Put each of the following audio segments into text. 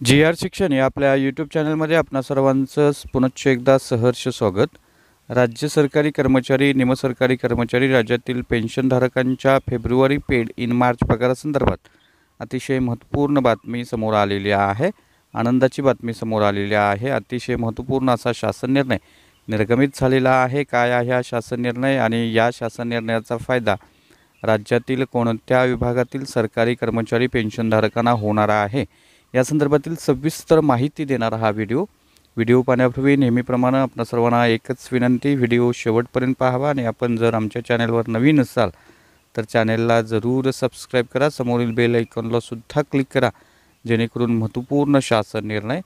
G.R.. शिक्षण या आपल्या यूट्यूब चॅनलमध्ये आपणा सर्वांचं पुनश्च एकदा सहर्ष स्वागत। राज्य सरकारी कर्मचारी, निमसरकारी कर्मचारी राज्यातील पेन्शनधारकांच्या फेब्रुवारी पेड इन मार्च पगारासंदर्भात अतिशय महत्त्वपूर्ण बातमी समोर आलेली आहे। आनंदाची बातमी समोर आलेली आहे। अतिशय महत्त्वपूर्ण असा शासन निर्णय निर्गमित झालेला आहे। काय आहे हा शासन निर्णय आणि या शासन निर्णयाचा फायदा राज्यातील कोणत्या विभागातील सरकारी कर्मचारी पेन्शनधारकांना होणार आहे, या संदर्भातील सविस्तर माहिती देणारा हा व्हिडिओ पाहण्यापूर्वी नेहमीप्रमाणे आपणा सर्वांना एकच विनंती, व्हिडिओ शेवटपर्यंत पाहावा आणि आपण जर आमच्या चॅनलवर नवीन असाल तर चॅनलला जरूर सबस्क्राइब करा, समोरील बेल आयकॉनला सुद्धा क्लिक करा, जेणेकरून महत्त्वपूर्ण शासन निर्णय,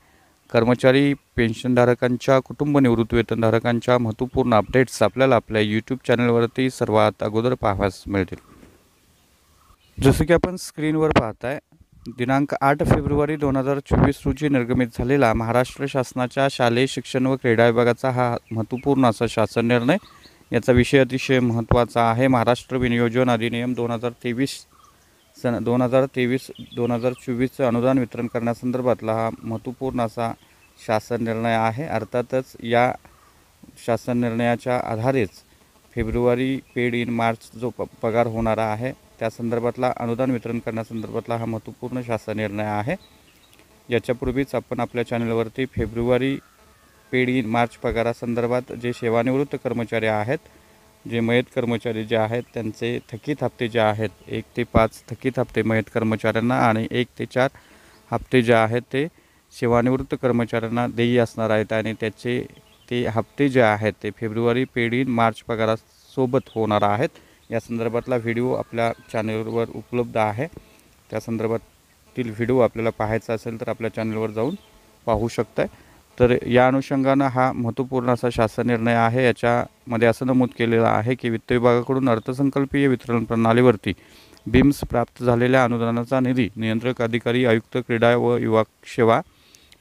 कर्मचारी पेन्शनधारकांच्या, कुटुंब निवृत्ती वेतनधारकांच्या महत्त्वपूर्ण अपडेट्स आपल्याला आपल्या यूट्यूब चॅनलवरती सर्वात अगोदर पाहावयास मिळतील। जसे की आपण स्क्रीनवर पाहताय, दिनांक 8 फेब्रुवारी 2024 रोजी निर्गमित झालेला महाराष्ट्र शासनाच्या शालेय शिक्षण व क्रीडा विभागाचा हा महत्त्वपूर्ण असा शासन निर्णय, याचा विषय अतिशय महत्त्वाचा आहे। महाराष्ट्र विनियोजन अधिनियम 2023-2024 अनुदान वितरण करण्यासंदर्भातला हा महत्त्वपूर्ण असा शासन निर्णय आहे। अर्थातच या शासन निर्णयाच्या आधारेच फेब्रुवारी पेड इन मार्च जो पगार होणारा आहे त्या संदर्भातला अनुदान वितरण करण्यासंदर्भातला हा महत्त्वपूर्ण शासन निर्णय आहे। याच्यापूर्वीच आपण आपल्या चॅनलवरती फेब्रुवारी पेड इन मार्च पगारासंदर्भात जे सेवानिवृत्त कर्मचारी आहेत, जे मयत कर्मचारी जे आहेत त्यांचे थकीत हप्ते जे आहेत 1 ते 5 थकीत हप्ते मयत कर्मचाऱ्यांना आणि 1 ते 4 हप्ते जे आहेत ते सेवानिवृत्त कर्मचाऱ्यांना देय असणार आहेत आणि त्याचे ते हप्ते जे आहेत ते फेब्रुवारी पेड इन मार्च पगारासोबत होणार आहेत। या संदर्भातला व्हिडिओ आपल्या चॅनलवर उपलब्ध आहे। त्या संदर्भातील व्हिडिओ आपल्याला पाहायचा असेल तर आपल्या चॅनलवर जाऊन पाहू शकताय। तर या अनुषंगाने हा महत्त्वपूर्ण असा शासन निर्णय आहे। याच्यामध्ये असं नमूद केलेलं आहे की वित्त विभागाकडून अर्थसंकल्पीय वितरण प्रणालीवरती बीम्स प्राप्त झालेल्या अनुदानाचा निधी नियंत्रक अधिकारी, आयुक्त क्रीडा व युवा सेवा,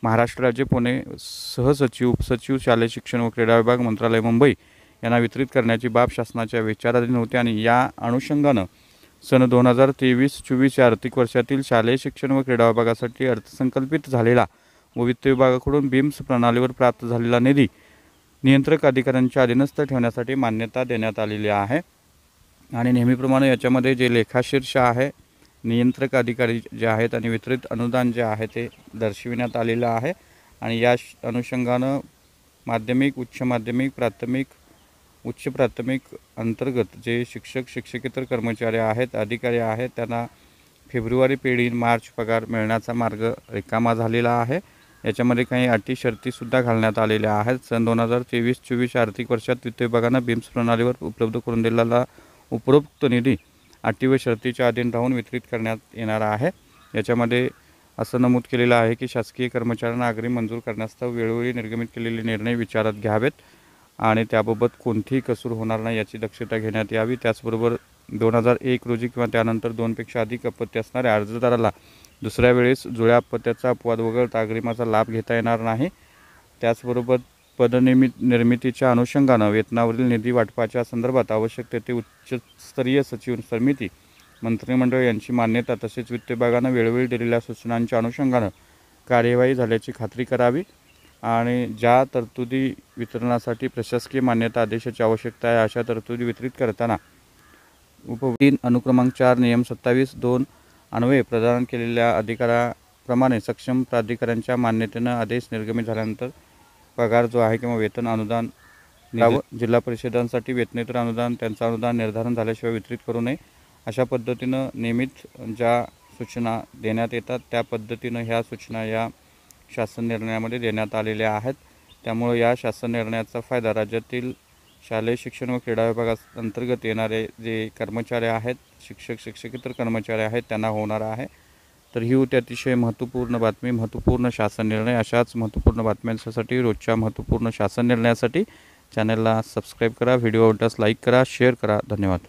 महाराष्ट्र राज्य पुणे सहसचिव, उपसचिव, शालेय शिक्षण व क्रीडा विभाग, मंत्रालय मुंबई यांना वितरित करण्याची बाब शासनाच्या विचाराधीन होती आणि या अनुषंगाने सन 2023-24 या आर्थिक वर्षातील शालेय शिक्षण व क्रीडा विभागासाठी अर्थसंकल्पित झालेला व वित्त विभागाकडून बीम्स प्रणालीवर प्राप्त झालेला निधी नियंत्रक अधिकाऱ्यांच्या अधीनस्थ ठेवण्यासाठी मान्यता देण्यात आलेली आहे। आणि नेहमीप्रमाणे याच्यामध्ये जे लेखाशीर्ष आहे, नियंत्रक अधिकारी जे आहेत आणि वितरित अनुदान जे आहे ते दर्शविण्यात आलेलं आहे। आणि या अनुषंगाने माध्यमिक, उच्च माध्यमिक, प्राथमिक, उच्च प्राथमिक अंतर्गत जे शिक्षक, शिक्षकेतर कर्मचारी आहेत, अधिकारी आहेत, त्यांना फेब्रुवारी पेड इन मार्च पगार मिळण्याचा मार्ग रिकामा झालेला आहे। याच्यामध्ये काही अटी शर्तीसुद्धा घालण्यात आलेल्या आहेत। सन 2023-24 आर्थिक वर्षात वित्त विभागानं बीम्स प्रणालीवर उपलब्ध करून दिलेला उपरोक्त निधी अटी व शर्तीच्या अधीन राहून वितरित करण्यात येणार आहे। याच्यामध्ये असं नमूद केलेलं आहे की शासकीय कर्मचाऱ्यांना अग्रिम मंजूर करण्यास्तव वेळोवेळी निर्गमित केलेले निर्णय विचारात घ्यावेत आणि त्याबाबत कोणतीही कसूर होणार नाही याची दक्षता घेण्यात यावी। त्याचबरोबर 2001 रोजी किंवा त्यानंतर 2 पेक्षा अधिक अपत्य असणाऱ्या अर्जदाराला दुसऱ्या वेळेस जुळ्या अपत्याचा अपवाद वगळता अग्रिमाचा लाभ घेता येणार नाही। त्याचबरोबर पदनिर्मितीच्या अनुषंगाने वेतनावरील निधी वाटपाच्या संदर्भात आवश्यक तेथे उच्चस्तरीय सचिव समिती, मंत्रिमंडळ यांची मान्यता तसेच वित्त विभागाने वेळोवेळी दिलेल्या सूचनांच्या अनुषंगाने कार्यवाही झाल्याची खात्री करावी आणि ज्या तरतुदी वितरणासाठी प्रशासकीय मान्यता आदेशाची आवश्यकता आहे अशा तरतुदी वितरित करताना उप3 अनुक्रमांक 4 नियम 27(2) अन्वये प्रदान केलेल्या अधिकाराप्रमाणे सक्षम प्राधिकाऱ्यांच्या मान्यतेने आदेश निर्गमित झाल्यानंतर पगार जो आहे किंवा वेतन अनुदान जिल्हा परिषदांसाठी वेतनेतर अनुदान त्यांचं अनुदान निर्धारण झाल्याशिवाय वितरित करू नये अशा पद्धतीनं नियमित ज्या सूचना देण्यात येतात त्या पद्धतीनं ह्या सूचना या शासन निर्णयामध्ये देण्यात आलेल्या आहेत। त्यामुळे या शासन निर्णयाचा फायदा राज्यातील शालेय शिक्षण व क्रीडा विभागाअंतर्गत येणारे जे कर्मचारी आहेत, शिक्षक, शिक्षकेतर कर्मचारी आहेत त्यांना होणार आहे। तर ही होती अतिशय महत्त्वपूर्ण बातमी, महत्त्वपूर्ण शासन निर्णय। अशाच महत्त्वपूर्ण बातम्यांसाठी, रोजच्या महत्त्वपूर्ण शासन निर्णयासाठी चॅनलला सबस्क्राइब करा, व्हिडिओ आवडल्यास लाईक करा, शेअर करा। धन्यवाद।